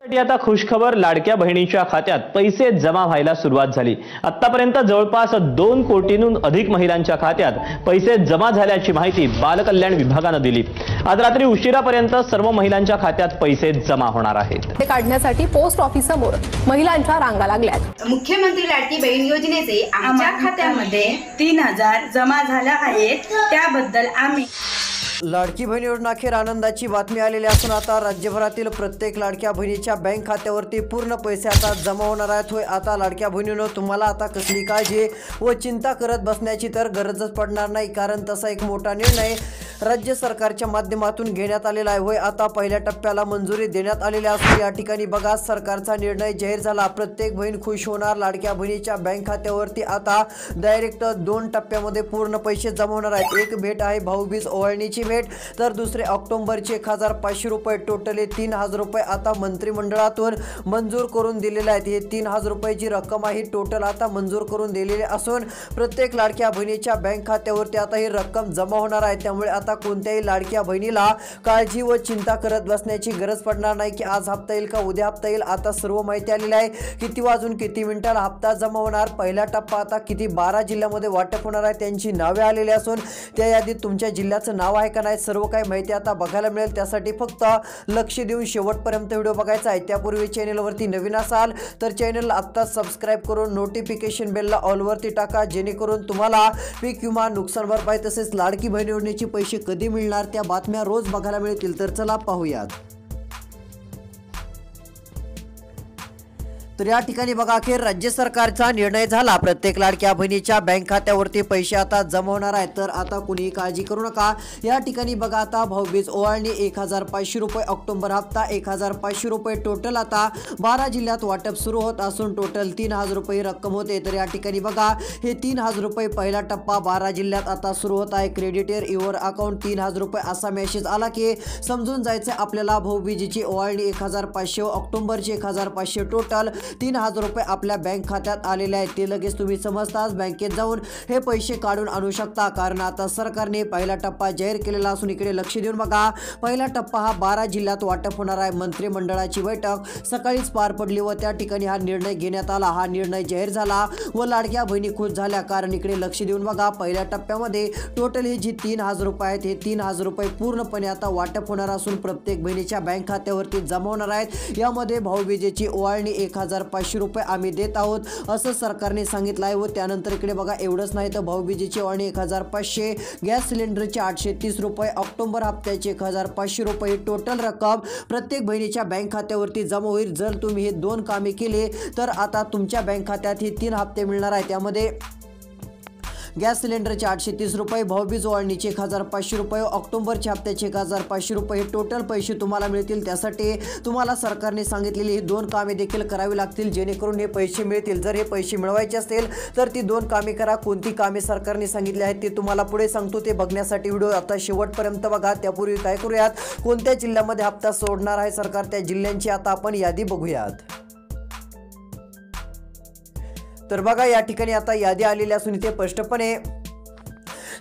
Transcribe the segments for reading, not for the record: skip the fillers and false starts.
आता खुशखबर, लाडक्या बहिणीच्या खात्यात पैसे जमा व्हायला सुरुवात झाली। आतापर्यंत जवळपास 2 कोटींहून अधिक महिलांच्या खात्यात पैसे जमा झाल्याची माहिती बालकल्याण विभागाने दिली। आज रात्री उशिरापर्यंत सर्व महिलांच्या खात्यात पैसे जमा होणार आहेत। ते काढण्यासाठी पोस्ट ऑफिस समोर महिलांच्या रांगा लागल्यात। मुख्यमंत्री लाडकी बहीण योजनेचे आमच्या खात्यामध्ये 3000 जमा झाले आहेत, त्याबद्दल आम्ही लाडकी बहीण योजना अखेर आनंदाची बातमी आलेली असून आता राज्यभरातील प्रत्येक लाडक्या बहिणीच्या बँक खात्यावरती पूर्ण पैसे आता जमा होणार आहेत। होय, आता लाडक्या बहिणींनो तुम्हाला आता कसली काळजी व चिंता करत बसण्याची तर गरजच पडणार नाही, कारण तसा एक मोठा निर्णय राज्य सरकारच्या माध्यमातून घेण्यात आलेला आहे। होय, आता पहिल्या टप्प्याला मंजुरी देण्यात आलेली असून या ठिकाणी बघा सरकारचा निर्णय जाहीर झाला। प्रत्येक बहीण खुश होणार। लाडक्या बहिणीच्या बँक खात्यावरती आता डायरेक्ट 2 टप्प्यामध्ये पूर्ण पैसे जमा होणार आहेत। एक भेट आहे भाऊबीज ओवाळणीची भेट, तर दुसरे ऑक्टोबरचे 1500 रुपये, टोटल 3000 रुपये आता मंत्रिमंडळातून मंजूर करून दिलेले आहेत। हे 3000 रुपयाची रक्कम आहे टोटल आता मंजूर करून दिलेली असून प्रत्येक लाडक्या बहिणीच्या बँक खात्यावरती आता ही रक्कम जमा होणार आहे। त्यामुळे आता कोणत्याही लाडक्या बहिणीला काळजी व चिंता करत बसण्याची गरज पडणार नाही की आज हप्ता येईल का उद्या हप्ता येईल। आता सर्व माहिती आलेली आहे, किती वाजून किती मिनिटाला हप्ता जमा होणार, पहिला टप्पा आता किती 12 जिल्ह्यामध्ये वाटप होणार आहे, त्यांची नावे आलेली असून त्या यादीत तुमच्या जिल्ह्याचं नाव आहे का नाही सर्व काही माहिती आता बघायला मिळेल। त्यासाठी फक्त लक्ष देऊन शेवटपर्यंत व्हिडिओ बघायचा आहे। त्यापूर्वी चॅनलवरती नवीन असाल तर चॅनलला आत्ता सबस्क्राइब करून नोटिफिकेशन बेलला ऑलवरती टाका, जेणेकरून तुम्हाला पीक विमा, नुकसान भरपाई तसेच लाडकी बहीण योजनेचे पैसे कधी मिळणार त्या बातम्या रोज बघायला मिळतील। तर चला पाहूयात। तर या ठिकाणी बघा अखेर राज्य सरकारचा निर्णय झाला। प्रत्येक लाडक्या बहिणीच्या बँक खात्यावरती पैसे आता जमा होणार आहेत। तर आता कुणी काळजी करू नका। या ठिकाणी बघा आता भाऊबीज ओवाळणी 1500 रुपये, ऑक्टोबर हप्ता 1500 रुपये, टोटल आता 12 जिल्ह्यात वाटप सुरू होत असून टोटल 3000 रुपये रक्कम होते। तर या ठिकाणी बघा हे 3000 रुपये पहिला टप्पा 12 जिल्ह्यात आता सुरू होत आहे। क्रेडिटर युअर अकाउंट 3000 रुपये असा मेसेज आला की समजून जायचं आपल्याला भाऊबीजीची ओवाळणी 1500, ऑक्टोबरचे 1500, टोटल 3000 रुपये आपल्या बँक खात्यात आलेले आहेत। ते लगेच तुम्ही समजताच बँकेत जाऊन हे पैसे काढून आणू शकता, कारण आता सरकारने पहिला टप्पा जाहीर केलेला असून इकडे लक्ष देऊन बघा पहिला टप्पा हा 12 जिल्ह्यात वाटप होणार आहे। मंत्रिमंडळाची बैठक सकाळीच पार पडली व त्या ठिकाणी हा निर्णय घेण्यात आला। हा निर्णय जाहीर झाला व लाडक्या बहिणी खुश झाल्या, कारण इकडे लक्ष देऊन बघा पहिल्या टप्प्यामध्ये टोटल हे जी 3000 रुपये आहेत हे 3000 रुपये पूर्णपणे आता वाटप होणार असून प्रत्येक बहिणीच्या बँक खात्यावरती जमा होणार आहेत। यामध्ये भाऊबीजेची ओवाळणी 1500 रुपये आम्ही देत आहोत असं सरकारने सांगितलं आहे। व त्यानंतर इकडे बघा एवढंच नाही तर भाऊबीजेची ओवाळणी 1500, गॅस सिलेंडरचे 830 रुपये, ऑक्टोबर हप्त्याचे 1500 रुपये, टोटल रक्कम प्रत्येक बहिणीच्या बँक खात्यावरती जमा होईल। जर तुम्ही हे 2 कामे केले तर आता तुमच्या बँक खात्यात हे 3 हप्ते मिळणार आहेत। त्यामध्ये गॅस सिलेंडरचे 830 रुपये, भाऊबीज ओवाळणीचे 1500 रुपये, ऑक्टोबरच्या हप्त्याचे 1500 रुपये, टोटल पैसे तुम्हाला मिळतील। त्यासाठी तुम्हाला सरकारने सांगितलेली ही 2 कामे देखील करावी लागतील, जेणेकरून हे पैसे मिळतील। जर हे पैसे मिळवायचे असतील तर ती 2 कामे करा। कोणती कामे सरकारने सांगितली आहेत ते तुम्हाला पुढे सांगतो, ते बघण्यासाठी व्हिडिओ आता शेवटपर्यंत बघा। त्यापूर्वी काय करूयात, कोणत्या जिल्ह्यामध्ये हप्ता सोडणार आहे सरकार त्या जिल्ह्यांची आता आपण यादी बघूयात। तर बघा या ठिकाणी आता यादी आलेली असून इथे स्पष्टपणे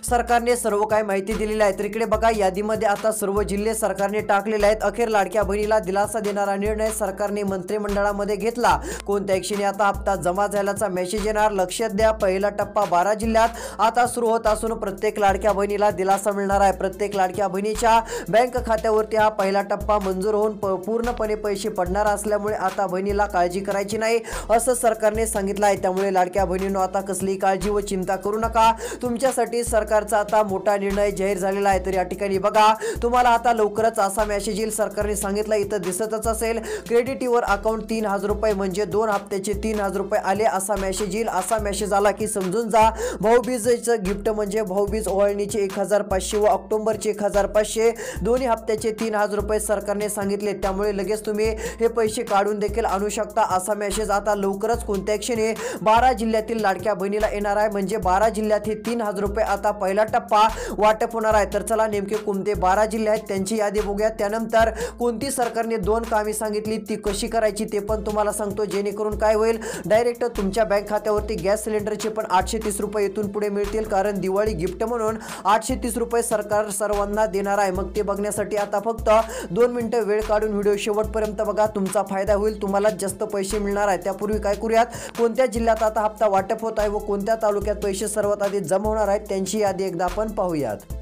सरकारने सर्व काही माहिती दिलेली आहे। तर इकडे बघा यादीमध्ये आता सर्व जिल्हे सरकारने टाकलेले आहेत। अखेर लाडक्या बहिणीला दिलासा देणारा निर्णय सरकारने मंत्रिमंडळामध्ये घेतला। कोणत्या क्षणी आता हप्ता जमा झाल्याचा मेसेज येणार, लक्षात द्या। पहिला टप्पा 12 जिल्ह्यात आता सुरू होत असून प्रत्येक लाडक्या बहिणीला दिलासा मिळणार आहे। प्रत्येक लाडक्या बहिणीच्या बँक खात्यावरती हा पहिला टप्पा मंजूर होऊन पूर्णपणे पैसे पडणार असल्यामुळे आता बहिणीला काळजी करायची नाही असं सरकारने सांगितलं आहे। त्यामुळे लाडक्या बहिणींनो आता कसली काळजी व चिंता करू नका, तुमच्यासाठी सरकारचा आता मोठा निर्णय जाहीर झालेला आहे। तर या ठिकाणी बघा तुम्हाला आता लवकरच असा मेसेज येईल, सरकारने सांगितलं इथं दिसतच असेल, क्रेडिट युअर अकाउंट 3000 रुपये म्हणजे 2 हप्त्याचे 3000 रुपये आले असा मेसेज येईल। असा मेसेज आला की समजून जा भाऊबीजेचं गिफ्ट म्हणजे भाऊबीज ओवाळणीचे 1500 व ऑक्टोबरचे 1500, दोन्ही हप्त्याचे 3000 रुपये सरकारने सांगितले। त्यामुळे लगेच तुम्ही हे पैसे काढून देखील आणू शकता। असा मेसेज आता लवकरच कोणत्या क्षणी 12 जिल्ह्यातील लाडक्या बहिणीला येणार आहे, म्हणजे 12 जिल्ह्यात हे 3000 रुपये आता पहिला टप्पा वाटप होणार आहे। तर चला नेमके कोणते 12 जिल्हे आहेत त्यांची यादी बघूया। त्यानंतर कोणती सरकारने 2 कामे सांगितली ती कशी करायची ते पण तुम्हाला सांगतो, जेणेकरून काय होईल, डायरेक्ट तुमच्या बँक खात्यावरती गॅस सिलेंडरचे पण 830 रुपये इथून पुढे मिळतील, कारण दिवाळी गिफ्ट म्हणून 830 रुपये सरकार सर्वांना देणार आहे। मग ते बघण्यासाठी आता फक्त 2 मिनिटं वेळ काढून व्हिडिओ शेवटपर्यंत बघा, तुमचा फायदा होईल, तुम्हाला जास्त पैसे मिळणार आहे। त्यापूर्वी काय करूयात, कोणत्या जिल्ह्यात आता हप्ता वाटप होत आहे व कोणत्या तालुक्यात पैसे सर्वात आधी जमा होणार आहेत त्यांची यादी एकदा आपण पाहूयात।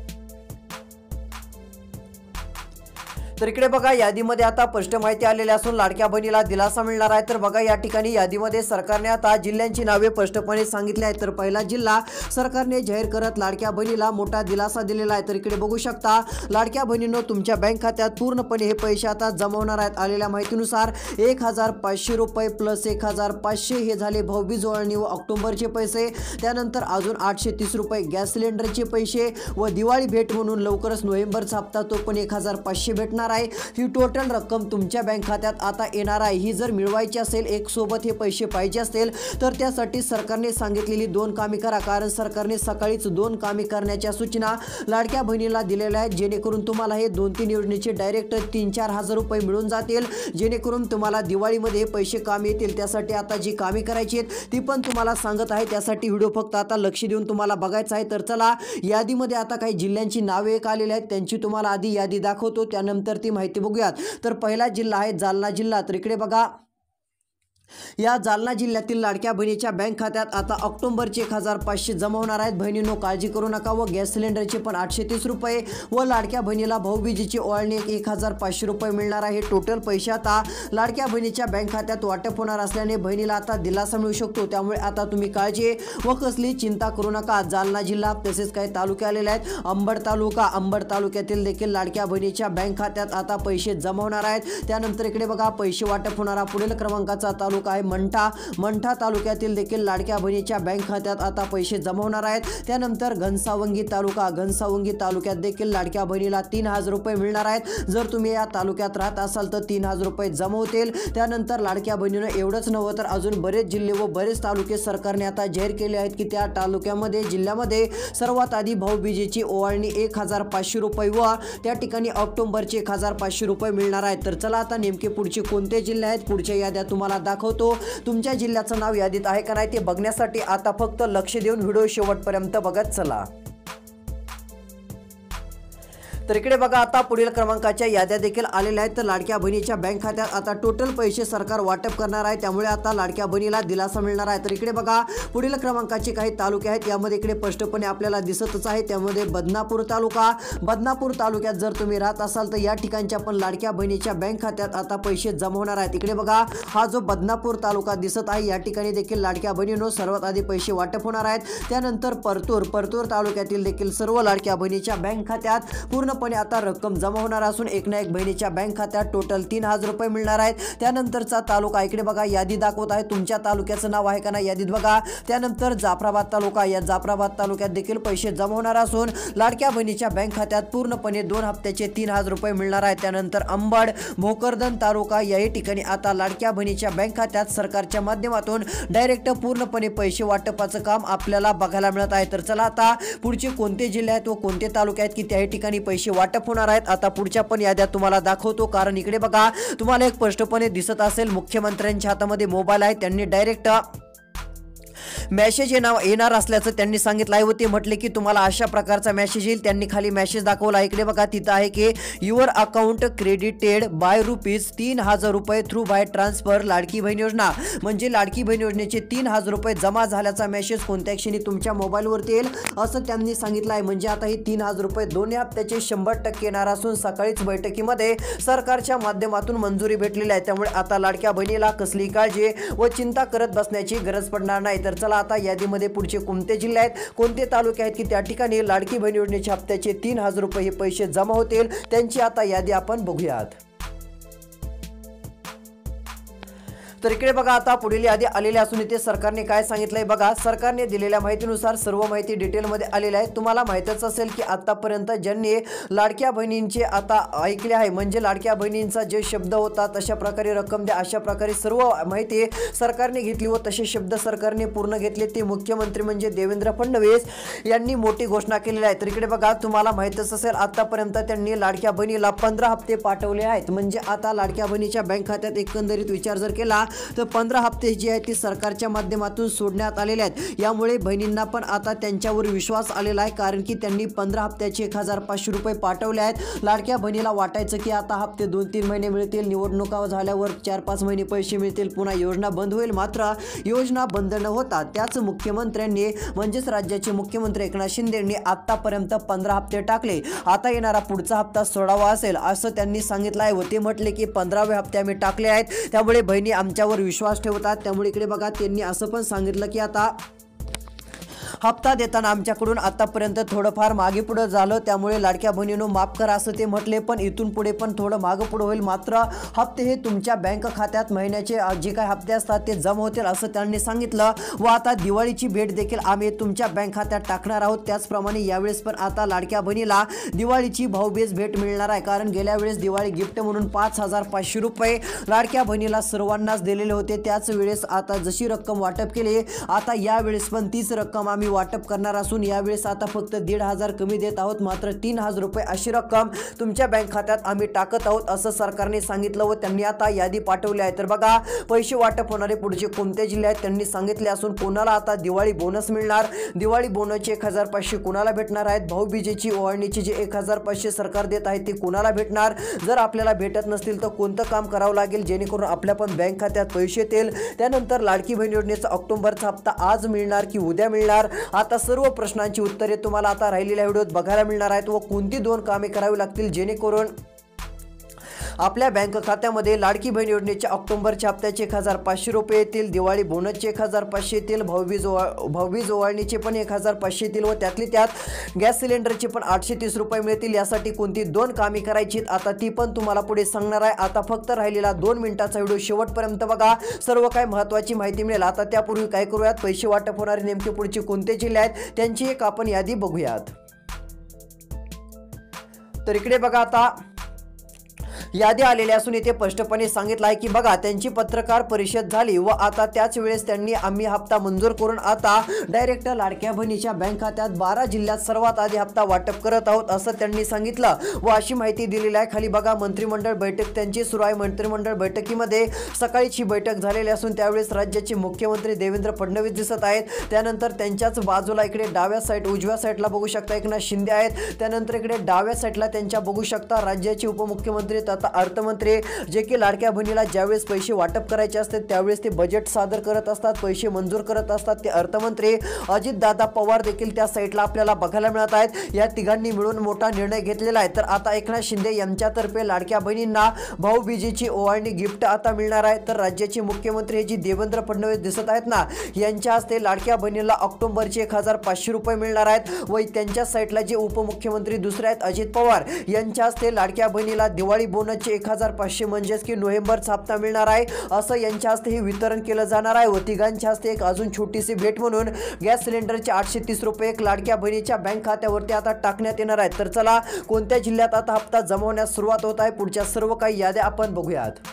तर इकडे बघा, यादीमध्ये आता स्पष्ट माहिती आलेली असून लाडक्या बहिणीला दिलासा मिळणार आहे। तर बघा या ठिकाणी यादीमध्ये सरकारने आता जिल्ह्यांची नावे स्पष्टपणे सांगितली आहेत। तर पहिला जिल्हा सरकारने जाहीर करत लाडक्या बहिणीला मोठा दिलासा दिलेला आहे। तर इकडे बघू शकता, लाडक्या बहिणींनो तुमच्या बँक खात्यात पूर्णपणे हे पैसे आता जमा होणार आहेत। आलेल्या माहितीनुसार 1500 रुपये प्लस 1500 हे झाले भाऊबीज ओवाळणी व ऑक्टोबरचे पैसे, त्यानंतर अजून 830 रुपये गॅस सिलेंडरचे पैसे व दिवाळी भेट म्हणून लवकरच नोव्हेंबरचा हप्ता तो पण 1500 भेटणार आहे। ही टोटल रक्कम तुमच्या बँक खात्यात आता येणार आहे। ही जर मिळवायची असेल, एक सोबत हे पैसे पाहिजे असतील तर त्यासाठी सरकारने सांगितलेली 2 कामे करा, कारण सरकारने सकाळीच 2 कामे करण्याच्या सूचना लाडक्या बहिणीला दिलेल्या आहेत, जेणेकरून तुम्हाला हे 2-3 योजनेचे डायरेक्ट 3-4 हजार रुपये मिळून जातील, जेणेकरून तुम्हाला दिवाळीमध्ये पैसे काम येतील। त्यासाठी आता जी कामे करायची आहेत ती पण तुम्हाला सांगत आहे, त्यासाठी व्हिडिओ फक्त आता लक्ष देऊन तुम्हाला बघायचा आहे। तर चला, यादीमध्ये आता काही जिल्ह्यांची नावे एक आलेली आहेत, त्यांची तुम्हाला आधी यादी दाखवतो, त्यानंतर ती माहिती बघूयात। तर पहिला जिल्हा आहे जालना जिल्हा। तर इकडे बघा, या जालना जिल्ह्यातील लाडक्या बहिणीच्या बँक खात्यात आता ऑक्टोबरचे 1500 जमा होणार आहेत। बहिणींनो काळजी करू नका, व गॅस सिलेंडरचे पण 830 रुपये व लाडक्या बहिणीला भाऊबीजेची ओवाळणी 1500 रुपये मिळणार आहे। टोटल पैसे आता लाडक्या बहिणीच्या बँक खात्यात वाटप होणार असल्याने बहिणीला आता दिलासा मिळू शकतो। त्यामुळे आता तुम्ही काळजी व कसली चिंता करू नका। जालना जिल्हा तसेच काही तालुके आलेले आहेत, अंबड तालुका, अंबड तालुक्यातील देखील लाडक्या बहिणीच्या बँक खात्यात आता पैसे जमा होणार आहेत। त्यानंतर इकडे बघा, पैसे वाटप होणारा पुढील क्रमांकाचा तालुका आहे मंठा। मंठा तालुक्यातील देखील लाडक्या बहिणीच्या बँक खात्यात आता पैसे जमा होणार आहेत। त्यानंतर घनसावंगी तालुका, घनसावंगी तालुक्यात देखील लाडक्या बहिणीला 3000 रुपये मिळणार आहेत। जर तुम्ही या तालुक्यात राहत असाल तर 3000 रुपये जमा होतील। त्यानंतर लाडक्या बहिणीनं एवढंच नव्हतं तर अजून बरेच जिल्हे व बरेच तालुके सरकारने आता जाहीर केले आहेत की त्या तालुक्यामध्ये जिल्ह्यामध्ये सर्वात आधी भाऊबीजेची ओवाळणी 1500 रुपये व त्या ठिकाणी ऑक्टोबरचे 1500 रुपये मिळणार आहेत। तर चला, आता नेमके पुढचे कोणते जिल्हे आहेत पुढच्या याद्या तुम्हाला दाखवतो। तुमच्या जिल्ह्याचं नाव यादीत आहे का नाही ते बघण्यासाठी आता फक्त लक्ष देऊन व्हिडिओ शेवटपर्यंत बघत चला। तर इकडे बघा, आता पुढील क्रमांकाच्या याद्या देखील आलेल्या आहेत। तर लाडक्या बहिणीच्या बँक खात्यात आता टोटल पैसे सरकार वाटप करणार आहे, त्यामुळे आता लाडक्या बहिणीला दिलासा मिळणार आहे। तर इकडे बघा, पुढील क्रमांकाचे काही तालुके आहेत, यामध्ये इकडे स्पष्टपणे आपल्याला दिसतच आहे। त्यामध्ये बदनापूर तालुका, बदनापूर तालुक्यात जर तुम्ही राहत असाल तर या ठिकाणच्या पण लाडक्या बहिणीच्या बँक खात्यात आता पैसे जमा होणार आहेत। इकडे बघा, हा जो बदनापूर तालुका दिसत आहे या ठिकाणी देखील लाडक्या बहिणींनो सर्वात आधी पैसे वाटप होणार आहेत। त्यानंतर परतूर, परतूर तालुक्यातील देखील सर्व लाडक्या बहिणीच्या बँक खात्यात पूर्ण पण आता रक्कम जमा होणार असून एक ना एक बहिणीच्या बँक खात्यात टोटल 3000 रुपये मिळणार आहेत। त्यानंतरचा तालुका इकडे बघा, यादी दाखवत आहे, तुमच्या तालुक्याचं नाव आहे का नाही यादीत बघा। त्यानंतर जाफराबाद तालुका, या जाफराबाद तालुक्यात देखील पैसे जमा होणार असून लाडक्या बहिणीच्या बँक खात्यात पूर्णपणे 2 हप्त्याचे 3000 रुपये मिळणार आहेत। त्यानंतर अंबड, भोकरदन तालुका याही ठिकाणी आता लाडक्या बहिणीच्या बँक खात्यात सरकारच्या माध्यमातून डायरेक्ट पूर्णपणे पैसे वाटपाचं काम आपल्याला बघायला मिळत आहे। तर चला, आता पुढचे कोणते जिल्हे आहेत व कोणते तालुके आहेत की त्याही ठिकाणी पैसे वाटप होणार आहेत आता पुढच्या पण याद्या तुम्हाला दाखवतो। कारण इकडे बघा, तुम्हाला एक स्पष्टपणे दिसत असेल, मुख्यमंत्र्यांच्या हातामध्ये मोबाईल आहे, त्यांनी डायरेक्ट मेसेज येणार असल्याचं त्यांनी सांगितलं आहे व ते म्हटले की तुम्हाला अशा प्रकारचा मेसेज येईल। त्यांनी खाली मेसेज दाखवला, इकडे बघा तिथं आहे की युअर अकाउंट क्रेडिटेड बाय ₹3000 रुपये through bye transfer Ladki Bahin योजना, म्हणजे लाडकी बहीण योजनेचे 3000 रुपये जमा झाल्याचा मेसेज कोणत्या क्षणी तुमच्या मोबाईलवरती येईल असं त्यांनी सांगितलं आहे। म्हणजे आता ही 3000 रुपये 2 हप्त्याचे 100% येणार असून सकाळीच बैठकीमध्ये सरकारच्या माध्यमातून मंजुरी भेटलेली आहे। त्यामुळे आता लाडक्या बहिणीला कसली काळजी व चिंता करत बसण्याची गरज पडणार नाही। तर चला, आता यादीमध्ये पुढचे कोणते जिल्हे आहेत, कोणते तालुके आहेत की त्या ठिकाणी लाडकी बहीण योजनेच्या हप्त्याचे 3000 रुपये हे पैसे जमा होतील त्यांची आता यादी आपण बघूयात। तर इकडे बघा आता पुढील यादी आलेली असून इथे सरकारने काय सांगितलंय बघा. सरकारने दिलेल्या माहितीनुसार सर्व माहिती डिटेलमध्ये आलेली आहे. तुम्हाला माहितच असेल की आतापर्यंत ज्यांनी लाडक्या बहिणींचे आता ऐकले आहे, म्हणजे लाडक्या बहिणींचा जे शब्द होता तशा प्रकारे रक्कम द्या, अशा प्रकारे सर्व माहिती सरकारने घेतली व तसे शब्द सरकारने पूर्ण घेतले. ते मुख्यमंत्री म्हणजे देवेंद्र फडणवीस यांनी मोठी घोषणा केलेली आहे. तर इकडे बघा तुम्हाला माहितच असेल आतापर्यंत त्यांनी लाडक्या बहिणीला 15 हप्ते पाठवले आहेत. म्हणजे आता लाडक्या बहिणीच्या बँक खात्यात एकंदरीत विचार जर केला तर 15 हप्ते जे आहेत ते सरकारच्या माध्यमातून सोडण्यात आलेले आहेत. यामुळे बहिणींना पण आता त्यांच्यावर विश्वास आलेला आहे, कारण की त्यांनी 15 हप्त्याचे 1500 रुपये पाठवले आहेत. लाडक्या बहिणीला वाटायचं की आता हप्ते 2-3 महिने मिळतील, निवडणुका झाल्यावर 4-5 महिने पैसे मिळतील, पुन्हा योजना बंद होईल. मात्र योजना बंद न होता त्याच मुख्यमंत्र्यांनी म्हणजेच राज्याचे मुख्यमंत्री एकनाथ शिंदे यांनी आतापर्यंत 15 हप्ते टाकले. आता येणारा पुढचा हप्ता 16वा असेल असं त्यांनी सांगितलं आहे. व ते म्हटले की 15वे हप्ते आम्ही टाकले आहेत, त्यामुळे बहिणी आमच्यावर विश्वास ठेवतात. त्यामुळे इकडे बघा त्यांनी असं पण सांगितलं की आता हप्ता देताना आमच्याकडून आतापर्यंत थोडंफार मागे पुढे झालं, त्यामुळे लाडक्या बहिणींनो माफ करा असं ते म्हटले. पण इथून पुढे पण थोडं मागे पुढे होईल, मात्र हप्ते हे तुमच्या बँक खात्यात महिन्याचे जे काही हप्ते असतात ते जमा होतील असं त्यांनी सांगितलं. व आता दिवाळीची भेट देखील आम्ही तुमच्या बँक खात्यात टाकणार आहोत. त्याचप्रमाणे यावेळेस पण आता लाडक्या बहिणीला दिवाळीची भाऊबीज भेट मिळणार आहे, कारण गेल्या वेळेस दिवाळी गिफ्ट म्हणून 5500 रुपये लाडक्या बहिणीला सर्वांनाच दिलेले होते. त्याच वेळेस आता जशी रक्कम वाटप केली, आता यावेळेस पण तीच रक्कम आम्ही वाटप करणार असून यावेळेस आता फक्त 1500 कमी देत आहोत, मात्र 3000 रुपये अशी रक्कम तुमच्या बँक खात्यात आम्ही टाकत आहोत असं सरकारने सांगितलं. व त्यांनी आता यादी पाठवली आहे. तर बघा पैसे वाटप होणारे पुढचे कोणते जिल्हे आहेत त्यांनी सांगितले असून कोणाला आता दिवाळी बोनस मिळणार, दिवाळी बोनसचे 1500 कोणाला भेटणार आहेत, भाऊबीजेची ओवाळणीचे जे 1500 सरकार देत आहे ते कोणाला भेटणार, जर आपल्याला भेटत नसतील तर कोणतं काम करावं लागेल जेणेकरून आपल्या पण बँक खात्यात पैसे येतील. त्यानंतर लाडकी बहीण योजनेचा ऑक्टोबरचा हप्ता आज मिळणार की उद्या मिळणार, आता सर्व प्रश्नांची उत्तरे तुम्हाला आता राहिलेल्या व्हिडिओत बघायला मिळणार आहेत. व कोणती 2 कामे करावी लागतील जेणेकरून आपल्या बँक खात्यामध्ये लाडकी बहीण योजनेच्या ऑक्टोबरच्या हप्त्याचे 1500 रुपये येतील, दिवाळी बोनसचे 1500 येतील, भाऊबीज ओवाळणीचे पण 1500 येतील व त्यातली त्यात गॅस सिलेंडरचे पण 830 रुपये मिळतील. यासाठी कोणती 2 कामे करायची आता ती पण तुम्हाला पुढे सांगणार आहे. आता फक्त राहिलेला 2 मिनिटाचा व्हिडिओ शेवटपर्यंत बघा, सर्व काही महत्त्वाची माहिती मिळेल. आता त्यापूर्वी काय करूयात, पैसे वाटप होणारे नेमके पुढचे कोणते जिल्हे आहेत त्यांची एक आपण यादी बघूयात. तर इकडे बघा आता यादी आलेली असून इथे स्पष्टपणे सांगितलं आहे की बघा त्यांची पत्रकार परिषद झाली व आता त्याच वेळेस त्यांनी आम्ही हप्ता मंजूर करून आता डायरेक्ट लाडक्या बहिणीच्या बँक खात्यात 12 जिल्ह्यात सर्वात आधी हप्ता वाटप करत आहोत असं त्यांनी सांगितलं. व अशी माहिती दिलेली आहे. खाली बघा मंत्रिमंडळ बैठक त्यांची सुरू आहे. मंत्रिमंडळ बैठकीमध्ये सकाळीची बैठक झालेली असून त्यावेळेस राज्याचे मुख्यमंत्री देवेंद्र फडणवीस दिसत आहेत. त्यानंतर त्यांच्याच बाजूला इकडे डाव्या साईड उजव्या साईडला बघू शकता एकनाथ शिंदे आहेत. त्यानंतर इकडे डाव्या साईडला त्यांच्या बघू शकता राज्याचे उपमुख्यमंत्री तथा अर्थमंत्री, जे की लाडक्या बहिणीला ज्यावेळेस पैसे वाटप करायचे असते त्यावेळेस ते बजेट सादर करत असतात, पैसे मंजूर करत असतात ते अर्थमंत्री अजितदादा पवार देखील त्या साईडला आपल्याला बघायला मिळत आहेत. या तिघांनी मिळून मोठा निर्णय घेतलेला आहे. तर आता एकनाथ शिंदे यांच्यातर्फे लाडक्या बहिणींना भाऊबीजेची ओवाळणी गिफ्ट आता मिळणार आहे. तर राज्याचे मुख्यमंत्री जी देवेंद्र फडणवीस दिसत आहेत ना, यांच्या हस्ते लाडक्या बहिणीला ऑक्टोबरचे 1500 रुपये मिळणार आहेत. व त्यांच्या साईडला जे उपमुख्यमंत्री दुसरे आहेत अजित पवार, यांच्या हस्ते लाडक्या बहिणीला दिवाळी बोनसचे 1500 म्हणजेच की नोव्हेंबरचा हप्ता मिळणार आहे असं यांच्या हस्ते हे वितरण केलं जाणार आहे. व तिघांच्या हस्ते एक अजून छोटीशी भेट म्हणून गॅस सिलेंडरचे 830 रुपये एक लाडक्या बहिणीच्या बँक खात्यावरती आता टाकण्यात येणार आहेत. तर चला कोणत्या जिल्ह्यात आता हप्ता जमा होण्यास सुरुवात होत आहे पुढच्या सर्व काही याद्या आपण बघूयात.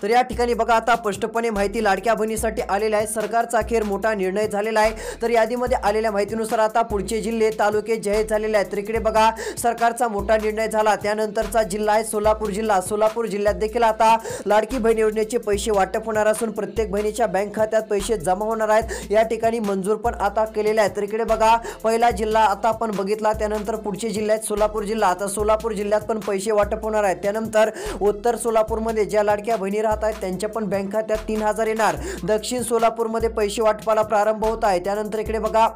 तर या ठिकाणी बघा आता स्पष्टपणे माहिती लाडक्या बहिणीसाठी आलेली आहे. सरकारचा अखेर मोठा निर्णय झालेला आहे. तर यादीमध्ये आलेल्या माहितीनुसार आता पुढचे जिल्हे तालुके जाहीर झालेले आहेत. तर इकडे बघा सरकारचा मोठा निर्णय झाला. त्यानंतरचा जिल्हा आहे सोलापूर जिल्हा. सोलापूर जिल्ह्यात देखील आता लाडकी बहीण योजनेचे पैसे वाटप होणार असून प्रत्येक बहिणीच्या बँक खात्यात पैसे जमा होणार आहेत. या ठिकाणी मंजूर पण आता केलेले आहेत. तर इकडे बघा पहिला जिल्हा आता आपण बघितला, त्यानंतर पुढचे जिल्हे आहेत सोलापूर जिल्हा. आता सोलापूर जिल्ह्यात पण पैसे वाटप होणार आहेत. त्यानंतर उत्तर सोलापूरमध्ये ज्या लाडक्या बहिणी आहेत त्यांच्या पण बँक खात्यात 3000 येणार. दक्षिण सोलापूरमध्ये पैसे वाटपाला प्रारंभ होत आहे. त्यानंतर इकडे बघा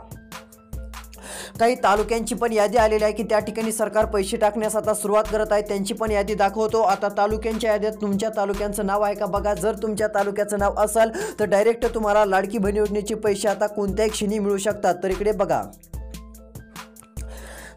काही तालुक्यांची पण यादी आलेली आहे की त्या ठिकाणी सरकार पैसे टाकण्यास आता सुरुवात करत आहे. त्यांची पण यादी दाखवतो. आता तालुक्यांच्या यादीत तुमच्या तालुक्यांचं नाव आहे का बघा. जर तुमच्या तालुक्याचं नाव असेल तर डायरेक्ट तुम्हाला लाडकी बहीण योजनेचे पैसे आता कोणत्याही क्षणी मिळू शकतात. तर इकडे बघा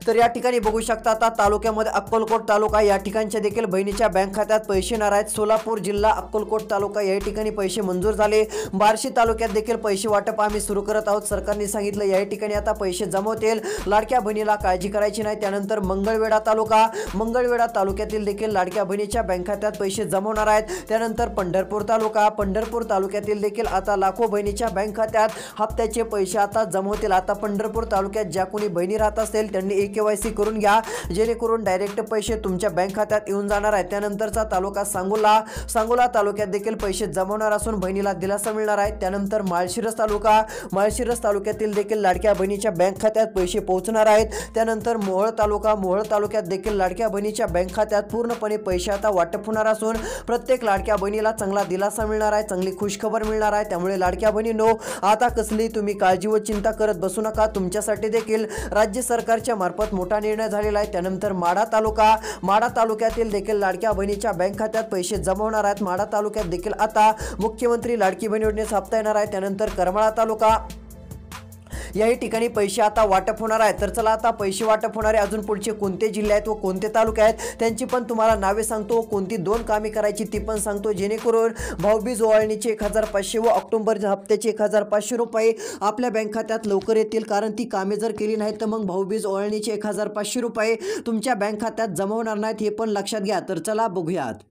तर या ठिकाणी बघू शकता आता तालुक्यामध्ये अक्कलकोट तालुका या ठिकाणच्या देखील बहिणीच्या बँक खात्यात पैसे येणार आहेत। सोलापूर जिल्हा अक्कलकोट तालुका या ठिकाणी पैसे मंजूर झाले। बार्शी तालुक्यात देखील पैसे वाटप आम्ही सुरू करत आहोत। सरकारने सांगितलं या ठिकाणी आता पैसे जमा होतील, लाडक्या बहिणीला काळजी करायची नाही। त्यानंतर मंगळवेढा तालुक्यातील देखील लाडक्या बहिणीच्या बँक खात्यात पैसे जमा होणार आहेत। त्यानंतर पंढरपूर तालुक्यातील देखील आता लाखो बहिणीच्या बँक खात्यात हप्त्याचे पैसे आता जमा होतील। आता पंढरपूर तालुक्यात ज्या कोणी बहिणी राहत असेल त्यांनी KYC करून घ्या, जेणेकरून डायरेक्ट पैसे तुमच्या बँक खात्यात येऊन जाणार आहेत। त्यानंतरचा तालुका सांगोला तालुक्यात देखील पैसे जमा होणार असून बहिणीला दिलासा मिळणार आहे। त्यानंतर माळशिरस तालुक्यातील देखील लाडक्या बहिणीच्या बँक खात्यात पैसे पोहोचणार आहेत। त्यानंतर मोहोळ तालुक्यात देखील लाडक्या बहिणीच्या बँक खात्यात पूर्णपणे पैसे आता वाटप होणार असून प्रत्येक लाडक्या बहिणीला चांगला दिलासा मिळणार आहे, चांगली खुशखबर मिळणार आहे। त्यामुळे लाडक्या बहिणींनो, आता कसली तुम्ही काळजी व चिंता करत बसू नका। तुमच्यासाठी देखील राज्य सरकारच्या मार्फत मोठा निर्णय झालेला आहे। त्यानंतर माढा तालुक्यातील देखील लाडक्या बहिणीच्या बँक खात्यात पैसे जमा होणार आहेत। माढा तालुक्यात देखील आता मुख्यमंत्री लाडकी बहीण योजनेचा हप्ता येणार आहे। त्यानंतर करमाळा तालुका याही ठिकाणी पैसे आता वाटप होणार आहेत। तर चला आता पैसे वाटप होणारे अजून पुढचे कोणते जिल्हे आहेत व कोणते तालुके आहेत त्यांची पण तुम्हाला नावे सांगतो, कोणती 2 कामे करायची ती पण सांगतो, जेणेकरून भाऊबीज ओवाळणीचे 1500 व ऑक्टोबर हप्त्याचे 1500 रुपये आपल्या बँक खात्यात लवकर येतील। कारण ती कामे जर केली नाहीत तर मग भाऊबीज ओवाळणीचे 1500 रुपये तुमच्या बँक खात्यात जमा होणार नाहीत, हे पण लक्षात घ्या। तर चला बघूयात।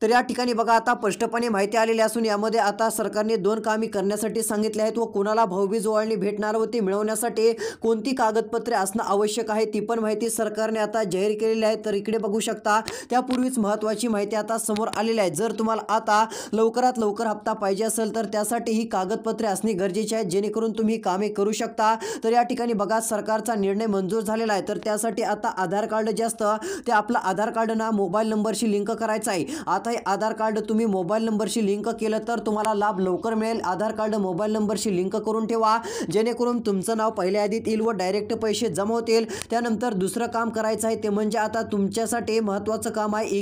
तर या ठिकाणी बघा आता स्पष्टपणे माहिती आलेली असून यामध्ये आता सरकारने 2 कामे करण्यासाठी सांगितले आहेत व कोणाला भाऊबीज ओवाळणी भेटणार व ती मिळवण्यासाठी कोणती कागदपत्रे असणं आवश्यक आहे ती पण माहिती सरकारने आता जाहीर केलेली आहे। तर इकडे बघू शकता, त्यापूर्वीच महत्त्वाची माहिती आता समोर आलेली आहे। जर तुम्हाला आता लवकरात लवकर हप्ता पाहिजे असेल तर त्यासाठी ही कागदपत्रे असणे गरजेचे आहे, जेणेकरून तुम्ही कामे करू शकता। तर या ठिकाणी बघा सरकारचा निर्णय मंजूर झालेला आहे। तर त्यासाठी आता आधार कार्ड जे असतं ते आपलं आधार कार्ड ना मोबाईल नंबरशी लिंक करायचं आहे। आता आधार कार्ड तुम्ही मोबाईल नंबरशी लिंक केलं तर तुम्हाला लाभ लवकर मिळेल। आधार कार्ड मोबाईल नंबरशी लिंक करून ठेवा, जेणेकरून तुमचं नाव पहिल्या यादीत येईल व डायरेक्ट पैसे जमा होतील। त्यानंतर दुसरं काम करायचं आहे ते म्हणजे आता तुमच्यासाठी महत्त्वाचं काम आहे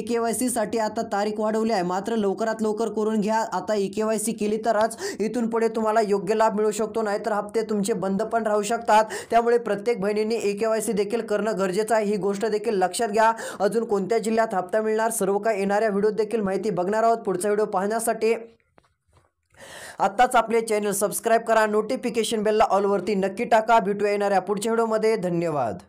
KYC साठी आता तारीख वाढवली आहे, मात्र लवकरात लवकर करून घ्या। आता KYC केली तरच इथून पुढे तुम्हाला योग्य लाभ मिळू शकतो, नाहीतर हप्ते तुमचे बंद पण राहू शकतात। त्यामुळे प्रत्येक बहिणींनी KYC देखील करणं गरजेचं आहे, ही गोष्ट देखील लक्षात घ्या। अजून कोणत्या जिल्ह्यात हप्ता मिळणार सर्व काही येणाऱ्या व्हिडिओत देखील माहिती बघणार आहोत। पुढचा व्हिडिओ पाहण्यासाठी आत्ताच आपले चॅनल सबस्क्राइब करा, नोटिफिकेशन बेलला ऑल वरती नक्की टाका। भेटूया येणाऱ्या पुढच्या व्हिडिओमध्ये। धन्यवाद।